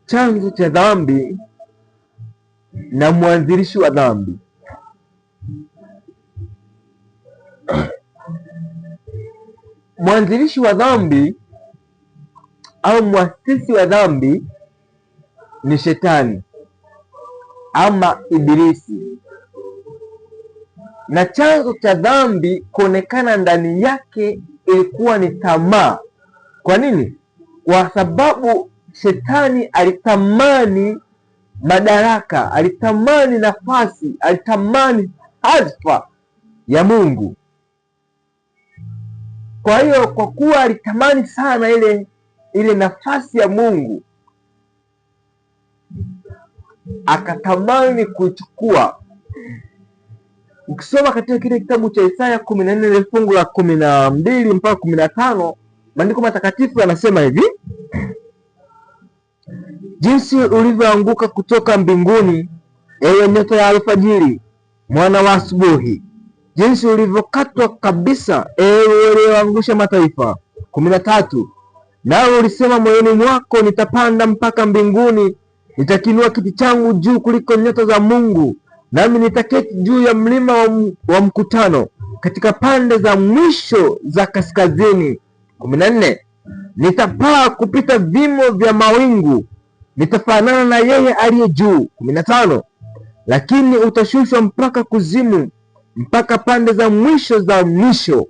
chanzo cha dhambi na mwanzilishi wa dhambi. Mwanzilishi wa dhambi au mwasisi wa dhambi ni Shetani ama Ibilisi, na chanzo cha dhambi kuonekana ndani yake ilikuwa ni tamaa. Kwa nini? Kwa sababu Shetani alitamani madaraka, alitamani nafasi, alitamani hadhifa ya Mungu. Kwa hiyo kwa kuwa alitamani sana ile nafasi ya Mungu, akatamani kuchukua. Ukisoma katika kile kitabu cha Isaya 14 fungu la 12 mpaka 15, maandiko matakatifu yanasema hivi: jinsi ulivyoanguka kutoka mbinguni, ewe nyota ya alfajiri, mwana wa asubuhi, jinsi ulivyokatwa kabisa, ewe ulioangusha mataifa. 13, nawe ulisema moyoni mwako, nitapanda mpaka mbinguni, nitakinua kiti changu juu kuliko nyota za Mungu, nami nitaketi juu ya mlima wa mkutano, katika pande za mwisho za kaskazini. 14, nitapaa kupita vimo vya mawingu, nitafanana na yeye aliye juu. 15, lakini utashushwa mpaka kuzimu, mpaka pande za mwisho za mwisho.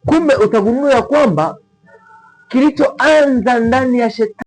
Kumbe utagundua kwamba kilichoanza ndani ya Shetani